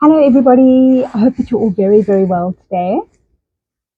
Hello, everybody. I hope that you're all very, very well today.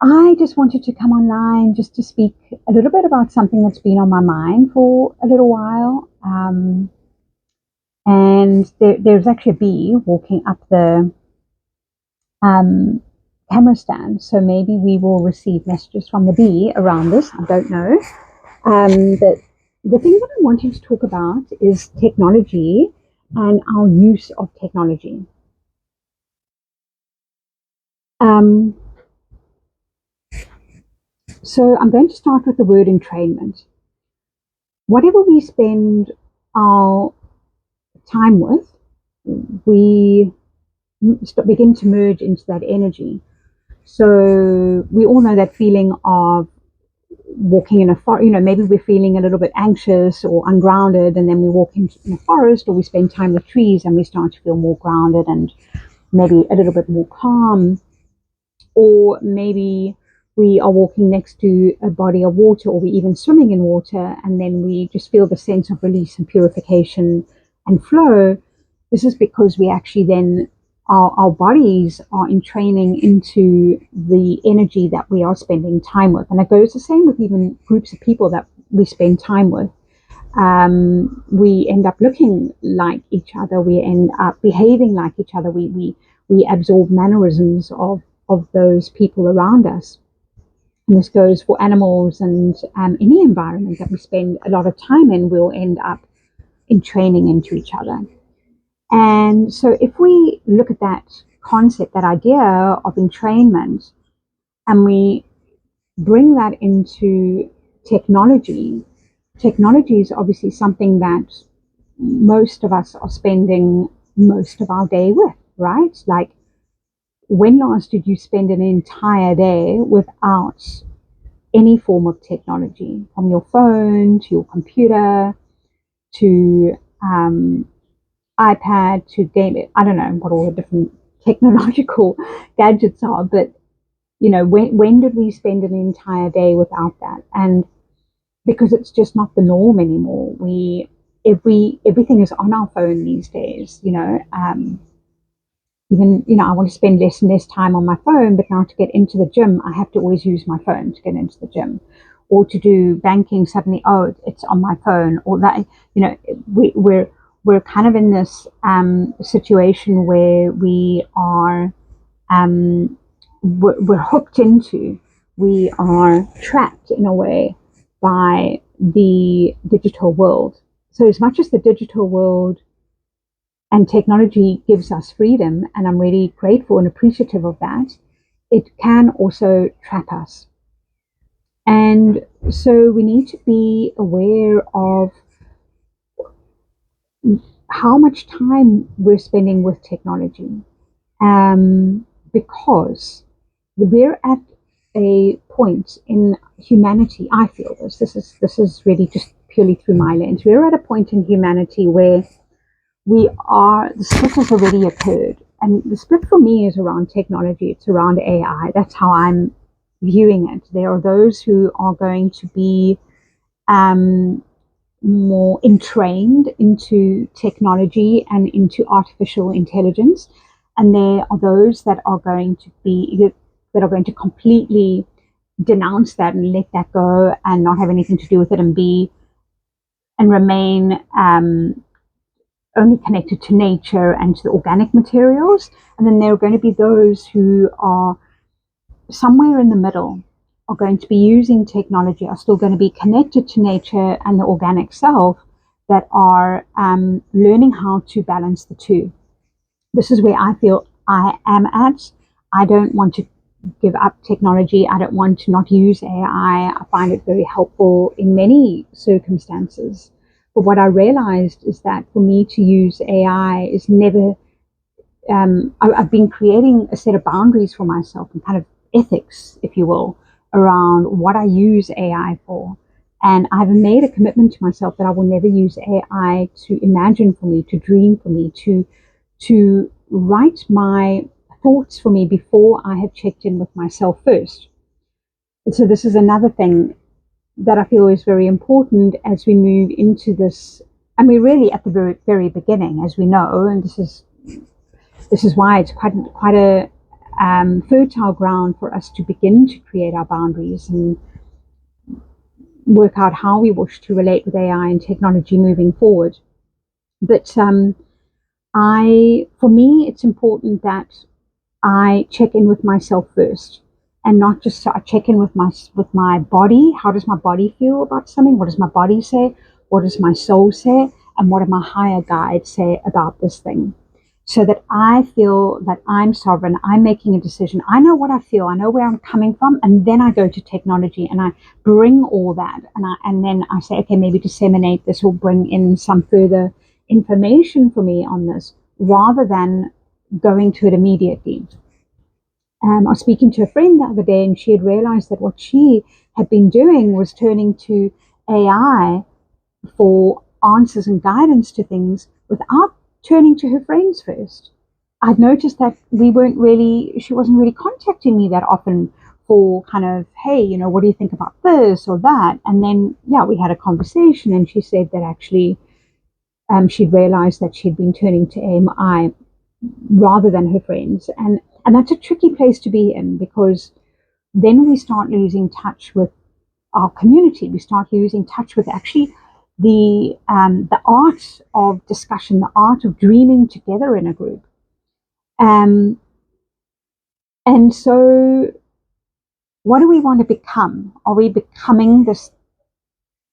I just wanted to come online just to speak a little bit about something that's been on my mind for a little while. And there's actually a bee walking up the um, camera stand. So maybe we will receive messages from the bee around this. I don't know. The thing that I wanted to talk about is technology and our use of technology. Um, So I'm going to start with the word entrainment. Whatever we spend our time with, we begin to merge into that energy. So we all know that feeling of walking in a forest. Maybe we're feeling a little bit anxious or ungrounded, and then we walk in a forest, or we spend time with trees, and we start to feel more grounded and maybe a little bit more calm. Or maybe we are walking next to a body of water, or we're even swimming in water, and then we just feel the sense of release and purification and flow. This is because we actually then, our bodies are in training into the energy that we are spending time with. And it goes the same with even groups of people that we spend time with. We end up looking like each other. We end up behaving like each other. We absorb mannerisms of those people around us. And this goes for animals and any environment that we spend a lot of time in, we'll end up in training into each other. And so if we look at that concept, that idea of entrainment, and we bring that into technology, technology is obviously something that most of us are spending most of our day with, right? Like, when last did you spend an entire day without any form of technology, from your phone to your computer to iPad to game? I don't know what all the different technological gadgets are, but when did we spend an entire day without that? And because it's just not the norm anymore. Everything is on our phone these days. Even, I want to spend less and less time on my phone, but now to get into the gym, I have to always use my phone to get into the gym. Or to do banking, suddenly, oh, it's on my phone. Or that, we're kind of in this situation where we're hooked into, we are trapped in a way by the digital world. So as much as the digital world and technology gives us freedom, and I'm really grateful and appreciative of that, it can also trap us. And so we need to be aware of how much time we're spending with technology, because we're at a point in humanity. I feel this is really just purely through my lens. We're at a point in humanity where the split has already occurred. And the split for me is around technology, it's around AI. That's how I'm viewing it. There are those who are going to be um, more entrained into technology and into artificial intelligence. And there are those that are going to completely denounce that and let that go and not have anything to do with it, and remain only connected to nature and to the organic materials. And then there are going to be those who are somewhere in the middle, are going to be using technology, are still going to be connected to nature and the organic self, that are learning how to balance the two. This is where I feel I am at. I don't want to give up technology. I don't want to not use AI. I find it very helpful in many circumstances. But what I realized is that for me to use AI is never, I've been creating a set of boundaries for myself and kind of ethics, if you will, around what I use AI for. And I've made a commitment to myself that I will never use AI to imagine for me, to dream for me, to write my thoughts for me before I have checked in with myself first. And so this is another thing that I feel is very important as we move into this. And we're really at the very, very beginning, as we know, and this is this is why it's quite a fertile ground for us to begin to create our boundaries and work out how we wish to relate with AI and technology moving forward. But for me, it's important that I check in with myself first, and not just check in with my body. How does my body feel about something? What does my body say? What does my soul say? And what do my higher guides say about this thing? So that I feel that I'm sovereign, I'm making a decision, I know what I feel, I know where I'm coming from, and then I go to technology and I bring all that, and then I say, okay, maybe disseminate this or bring in some further information for me on this, rather than going to it immediately. I was speaking to a friend the other day, and she had realized that what she had been doing was turning to AI for answers and guidance to things without turning to her friends first. I'd noticed that she wasn't really contacting me that often for kind of, hey, what do you think about this or that? And then, yeah, we had a conversation, and she said that actually she'd realized that she'd been turning to AI rather than her friends. And that's a tricky place to be in, because then we start losing touch with our community. We start losing touch with actually the art of discussion, the art of dreaming together in a group. And so what do we want to become? Are we becoming this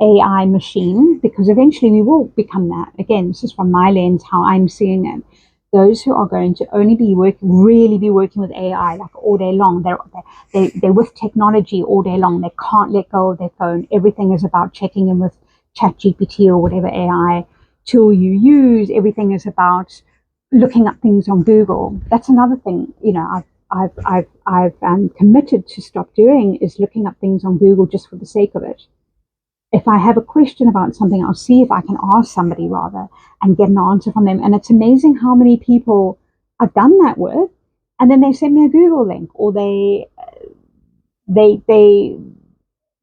AI machine? Because eventually we will become that. Again, this is from my lens, how I'm seeing it. Those who are going to only really be working with AI like all day long. They're with technology all day long. They can't let go of their phone. Everything is about checking in with ChatGPT or whatever AI tool you use. Everything is about looking up things on Google. That's another thing, I've committed to stop doing, is looking up things on Google just for the sake of it. If I have a question about something, I'll see if I can ask somebody rather and get an answer from them. And it's amazing how many people I've done that with, and then they send me a Google link, or they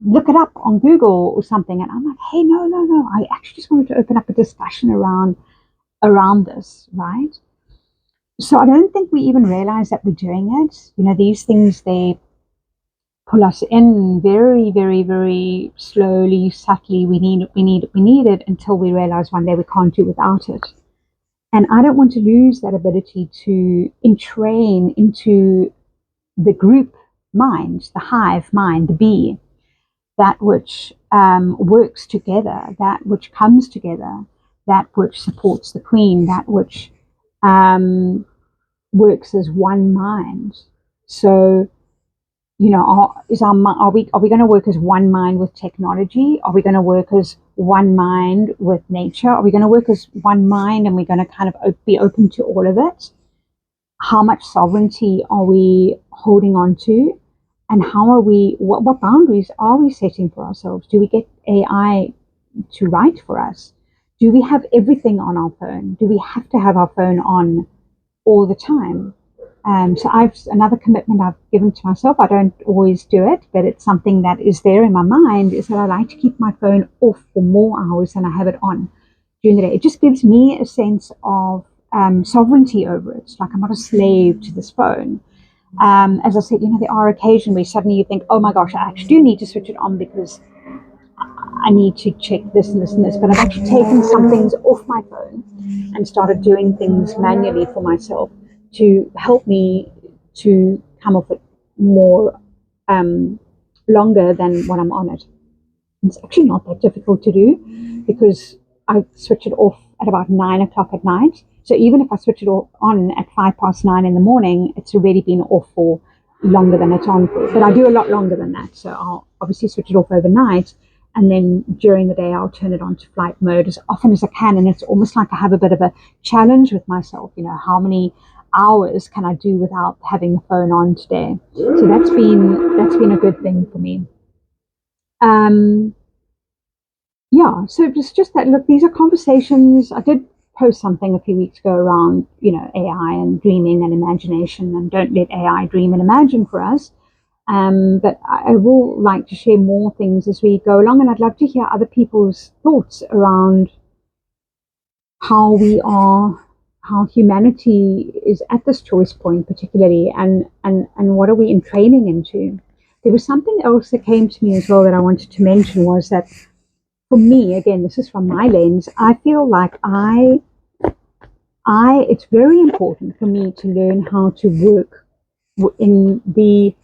look it up on Google or something, and I'm like, hey, no, I actually just wanted to open up a discussion around this, right? So I don't think we even realize that we're doing it. These things, they pull us in very, very, very slowly, subtly. We need it until we realize one day we can't do without it. And I don't want to lose that ability to entrain into the group mind, the hive mind, the bee, that which works together, that which comes together, that which supports the queen, that which works as one mind. So, are we going to work as one mind with technology? Are we going to work as one mind with nature? Are we going to work as one mind, and we're going to kind of be open to all of it? How much sovereignty are we holding on to? And what boundaries are we setting for ourselves? Do we get AI to write for us? Do we have everything on our phone? Do we have to have our phone on all the time? So another commitment I've given to myself. I don't always do it, but it's something that is there in my mind, is that I like to keep my phone off for more hours than I have it on during the day. It just gives me a sense of sovereignty over it. It's like I'm not a slave to this phone. As I said, there are occasions where suddenly you think, oh my gosh, I actually do need to switch it on because I need to check this and this and this. But I've actually taken some things off my phone and started doing things manually for myself to help me to come off it more longer than when I'm on it. It's actually not that difficult to do, because I switch it off at about 9 o'clock at night. So even if I switch it on at 9:05 in the morning, it's already been off for longer than it's on for. But I do a lot longer than that. So I'll obviously switch it off overnight, and then during the day I'll turn it on to flight mode as often as I can. And it's almost like I have a bit of a challenge with myself. How many hours can I do without having the phone on today? So that's been a good thing for me. Yeah, so it's just that, look, these are conversations. I did post something a few weeks ago around, AI and dreaming and imagination, and don't let AI dream and imagine for us. But I will like to share more things as we go along, and I'd love to hear other people's thoughts around how how humanity is at this choice point, particularly, and what are we in training into. There was something else that came to me as well that I wanted to mention, was that for me, again, this is from my lens, I feel like it's very important for me to learn how to work in the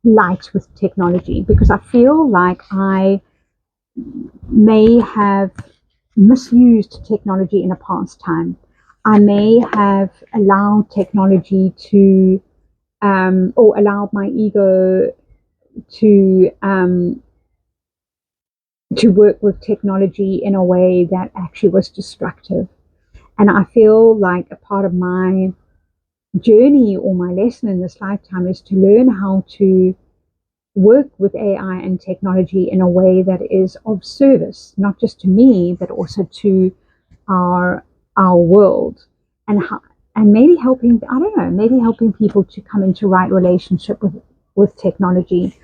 light with technology, because I feel like I may have misused technology in a past time. I may have allowed technology to, or allowed my ego to work with technology in a way that actually was destructive. And I feel like a part of my journey or my lesson in this lifetime is to learn how to work with AI and technology in a way that is of service, not just to me, but also to our world, and maybe helping, I don't know, maybe helping people to come into right relationship with technology.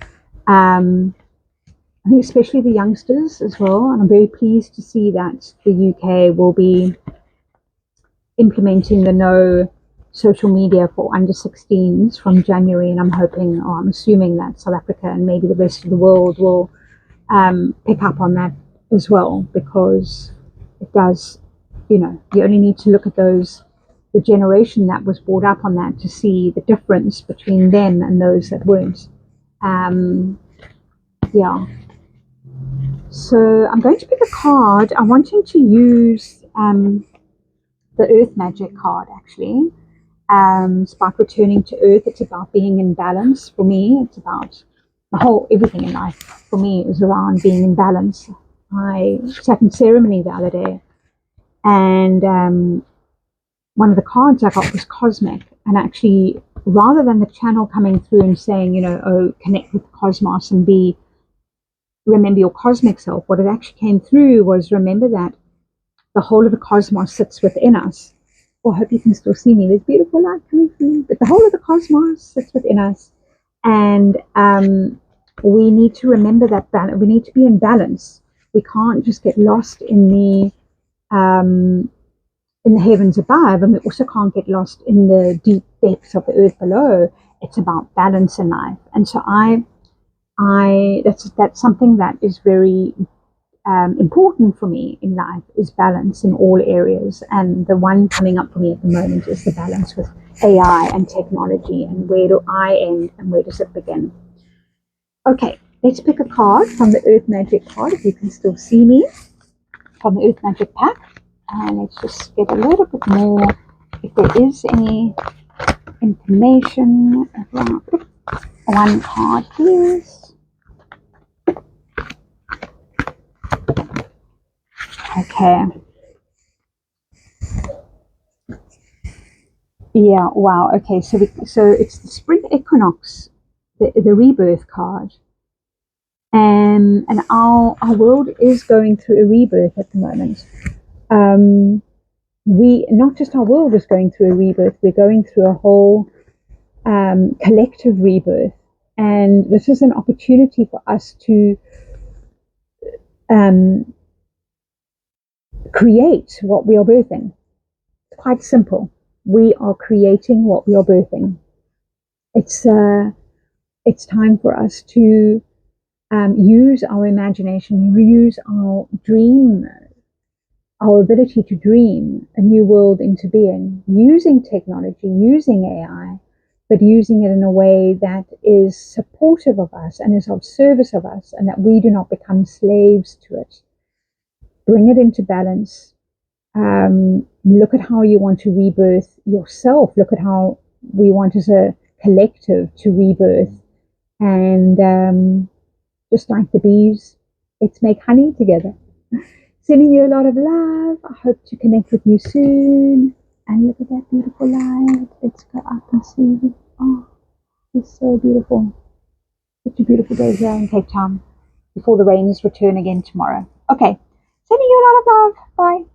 I think especially the youngsters as well, and I'm very pleased to see that the UK will be implementing the no social media for under 16s from January, and I'm hoping, or I'm assuming that South Africa and maybe the rest of the world will pick up on that as well, because it does, you only need to look at the generation that was brought up on that to see the difference between them and those that weren't. Yeah. So I'm going to pick a card. I'm wanting to use the Earth Magic card, actually. It's about returning to Earth. It's about being in balance for me. It's about everything in life for me is around being in balance. I sat in ceremony the other day, and one of the cards I got was cosmic. And actually, rather than the channel coming through and saying, oh, connect with the cosmos and remember your cosmic self, what it actually came through was, remember that the whole of the cosmos sits within us. Oh, I hope you can still see me. There's beautiful light coming through. But the whole of the cosmos sits within us. And we need to remember that balance. We need to be in balance. We can't just get lost in the heavens above, and we also can't get lost in the deep depths of the earth below. It's about balance in life. And so that's something that is very important for me in life, is balance in all areas. And the one coming up for me at the moment is the balance with AI and technology, and where do I end and where does it begin? Okay, let's pick a card from the Earth Magic card, if you can still see me, from the Earth Magic pack. And let's just get a little bit more, if there is any information about one card, please. Okay. Yeah, wow. Okay, so it's the spring equinox, the rebirth card. And our world is going through a rebirth at the moment. Not just our world is going through a rebirth, we're going through a whole collective rebirth. And this is an opportunity for us to create what we are birthing. It's quite simple. We are creating what we are birthing. It's time for us to use our imagination, use our dream, our ability to dream a new world into being, using technology, using AI, but using it in a way that is supportive of us and is of service of us, and that we do not become slaves to it. Bring it into balance. Look at how you want to rebirth yourself. Look at how we want as a collective to rebirth. And just like the bees, let's make honey together. Sending you a lot of love. I hope to connect with you soon. And look at that beautiful light. Let's go up and see. Oh, it's so beautiful. Such a beautiful day here in Cape Town before the rains return again tomorrow. Okay, sending you a lot of love. Bye.